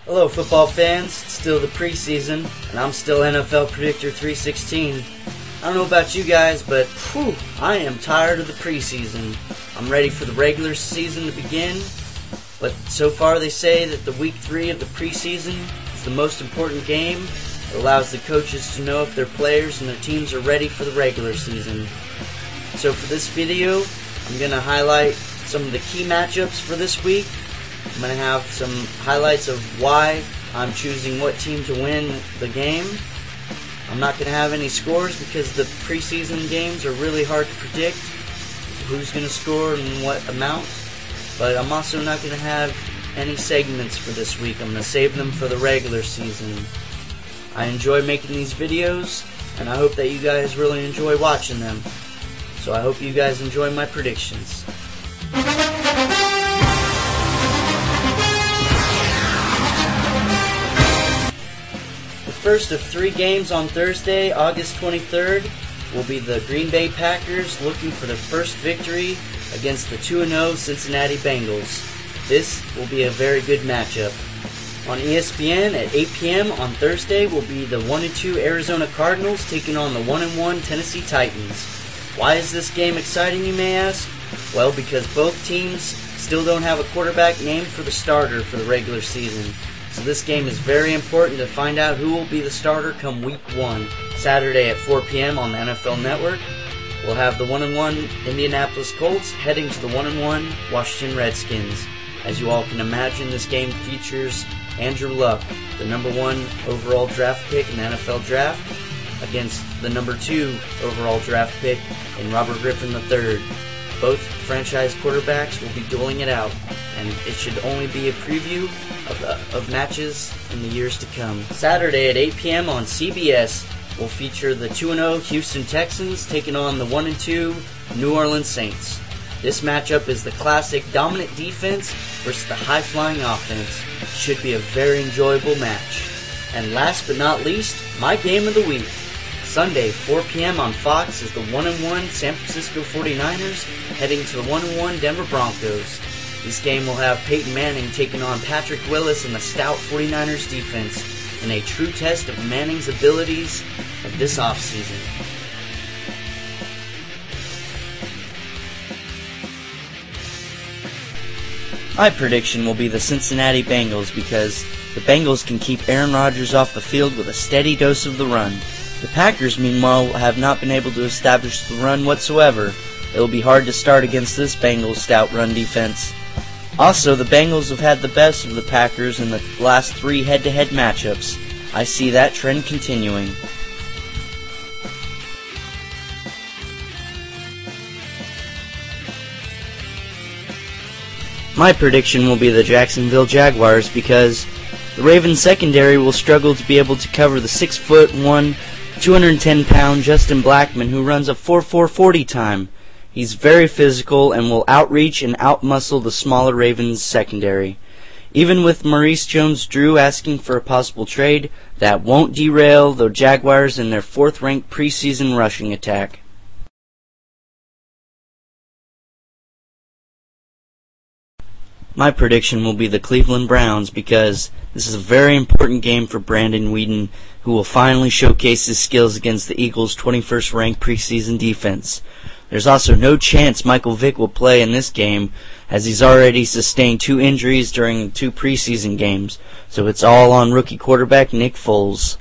Hello football fans, it's still the preseason, and I'm still NFL Predictor 316. I don't know about you guys, but I am tired of the preseason. I'm ready for the regular season to begin, but so far they say that the week 3 of the preseason is the most important game. It allows the coaches to know if their players and their teams are ready for the regular season. So for this video, I'm going to highlight some of the key matchups for this week. I'm going to have some highlights of why I'm choosing what team to win the game. I'm not going to have any scores because the preseason games are really hard to predict who's going to score and what amount. But I'm also not going to have any segments for this week. I'm going to save them for the regular season. I enjoy making these videos, and I hope that you guys really enjoy watching them. So I hope you guys enjoy my predictions. The first of 3 games on Thursday, August 23rd, will be the Green Bay Packers looking for their first victory against the 2-0 Cincinnati Bengals. This will be a very good matchup. On ESPN at 8 p.m. on Thursday will be the 1-2 Arizona Cardinals taking on the 1-1 Tennessee Titans. Why is this game exciting, you may ask? Well, because both teams still don't have a quarterback named for the starter for the regular season. So this game is very important to find out who will be the starter come week 1. Saturday at 4 p.m. on the NFL Network, we'll have the 1-1 Indianapolis Colts heading to the 1-1 Washington Redskins. As you all can imagine, this game features Andrew Luck, the number 1 overall draft pick in the NFL Draft, against the number 2 overall draft pick in Robert Griffin III. Both franchise quarterbacks will be dueling it out, and it should only be a preview of matches in the years to come. Saturday at 8 p.m. on CBS will feature the 2-0 Houston Texans taking on the 1-2 New Orleans Saints. This matchup is the classic dominant defense versus the high-flying offense. It should be a very enjoyable match. And last but not least, my game of the week. Sunday, 4 p.m. on Fox is the 1-1 San Francisco 49ers heading to the 1-1 Denver Broncos. This game will have Peyton Manning taking on Patrick Willis and the stout 49ers defense in a true test of Manning's abilities of this offseason. My prediction will be the Cincinnati Bengals because the Bengals can keep Aaron Rodgers off the field with a steady dose of the run. The Packers, meanwhile, have not been able to establish the run whatsoever. It will be hard to start against this Bengals stout run defense. Also, the Bengals have had the best of the Packers in the last 3 head-to-head matchups. I see that trend continuing. My prediction will be the Jacksonville Jaguars because the Ravens secondary will struggle to be able to cover the 6'1", 210-pound Justin Blackman, who runs a 4.4 40 time. He's very physical and will outreach and outmuscle the smaller Ravens secondary. Even with Maurice Jones-Drew asking for a possible trade, that won't derail the Jaguars in their 4th-ranked preseason rushing attack. My prediction will be the Cleveland Browns because this is a very important game for Brandon Weeden, who will finally showcase his skills against the Eagles' 21st ranked preseason defense. There's also no chance Michael Vick will play in this game, as he's already sustained 2 injuries during 2 preseason games, so it's all on rookie quarterback Nick Foles.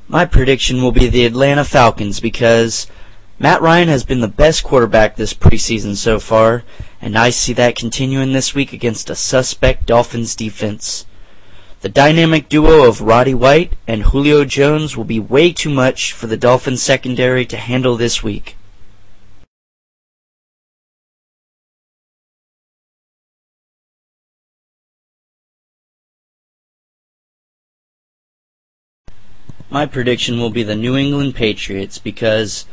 My prediction will be the Atlanta Falcons because Matt Ryan has been the best quarterback this preseason so far, and I see that continuing this week against a suspect Dolphins defense. The dynamic duo of Roddy White and Julio Jones will be way too much for the Dolphins secondary to handle this week. My prediction will be the New England Patriots because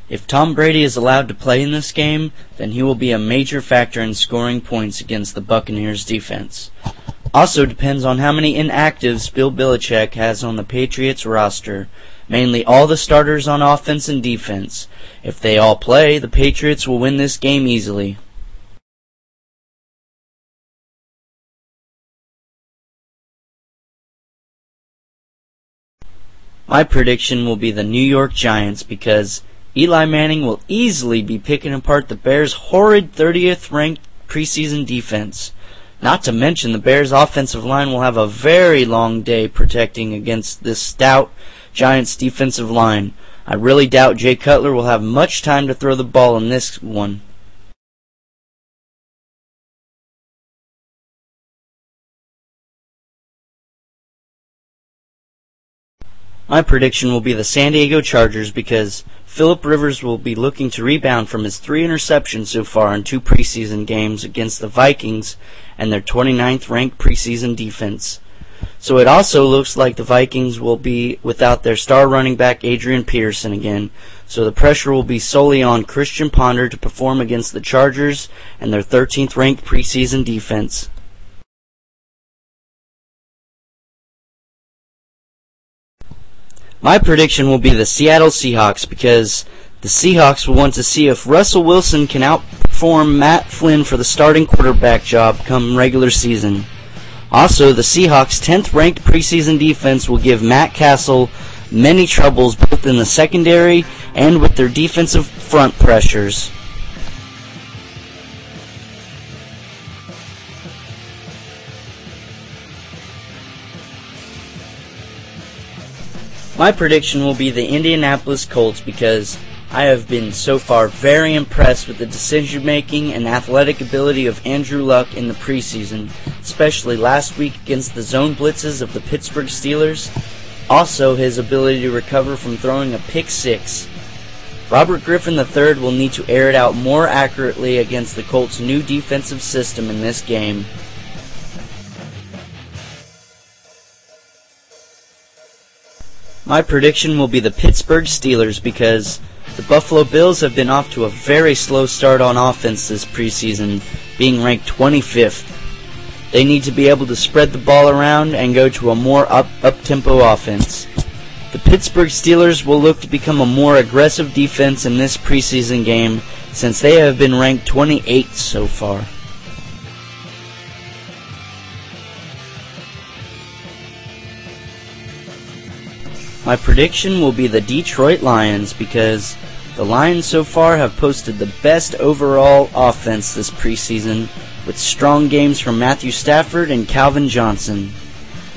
if Tom Brady is allowed to play in this game, then he will be a major factor in scoring points against the Buccaneers defense. Also depends on how many inactives Bill Belichick has on the Patriots roster. mainly all the starters on offense and defense. If they all play, the Patriots will win this game easily. My prediction will be the New York Giants because Eli Manning will easily be picking apart the Bears' horrid 30th ranked preseason defense. Not to mention the Bears' offensive line will have a very long day protecting against this stout Giants defensive line. I really doubt Jay Cutler will have much time to throw the ball in this one. My prediction will be the San Diego Chargers because Phillip Rivers will be looking to rebound from his 3 interceptions so far in 2 preseason games against the Vikings and their 29th ranked preseason defense. So it also looks like the Vikings will be without their star running back Adrian Peterson again, so the pressure will be solely on Christian Ponder to perform against the Chargers and their 13th ranked preseason defense. My prediction will be the Seattle Seahawks because the Seahawks will want to see if Russell Wilson can outperform Matt Flynn for the starting quarterback job come regular season. Also, the Seahawks' 10th ranked preseason defense will give Matt Castle many troubles both in the secondary and with their defensive front pressures. My prediction will be the Indianapolis Colts because I have been so far very impressed with the decision-making and athletic ability of Andrew Luck in the preseason, especially last week against the zone blitzes of the Pittsburgh Steelers. Also, his ability to recover from throwing a pick six. Robert Griffin III will need to air it out more accurately against the Colts' new defensive system in this game. My prediction will be the Pittsburgh Steelers because the Buffalo Bills have been off to a very slow start on offense this preseason, being ranked 25th. They need to be able to spread the ball around and go to a more up-tempo offense. The Pittsburgh Steelers will look to become a more aggressive defense in this preseason game since they have been ranked 28th so far. My prediction will be the Detroit Lions because the Lions so far have posted the best overall offense this preseason with strong games from Matthew Stafford and Calvin Johnson.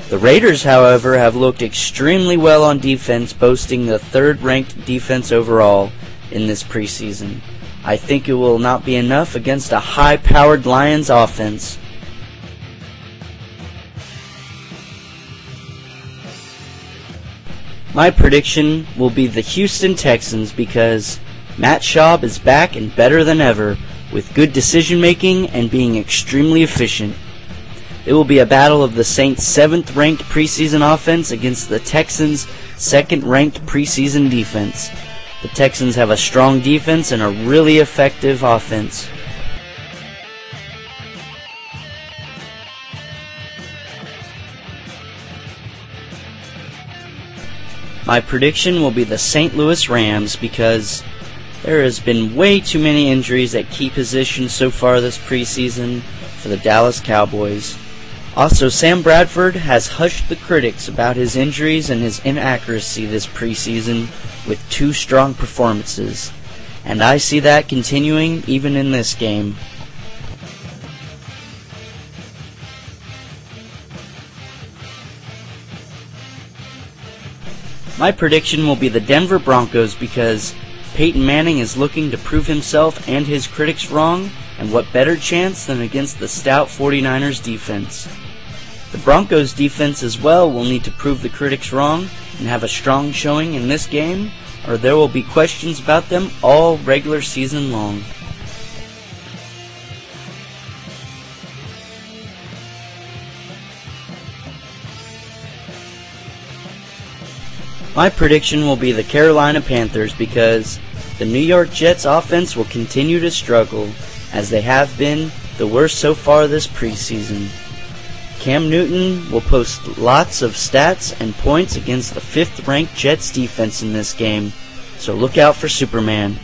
The Raiders, however, have looked extremely well on defense, boasting the 3rd-ranked defense overall in this preseason. I think it will not be enough against a high-powered Lions offense. My prediction will be the Houston Texans because Matt Schaub is back and better than ever with good decision-making and being extremely efficient. It will be a battle of the Saints' 7th-ranked preseason offense against the Texans' 2nd-ranked preseason defense. The Texans have a strong defense and a really effective offense. My prediction will be the St. Louis Rams because there has been way too many injuries at key positions so far this preseason for the Dallas Cowboys. Also, Sam Bradford has hushed the critics about his injuries and his inaccuracy this preseason with 2 strong performances, and I see that continuing even in this game. My prediction will be the Denver Broncos because Peyton Manning is looking to prove himself and his critics wrong, and what better chance than against the stout 49ers defense. The Broncos defense as well will need to prove the critics wrong and have a strong showing in this game, or there will be questions about them all regular season long. My prediction will be the Carolina Panthers because the New York Jets offense will continue to struggle, as they have been the worst so far this preseason. Cam Newton will post lots of stats and points against the 5th-ranked Jets defense in this game, so look out for Superman.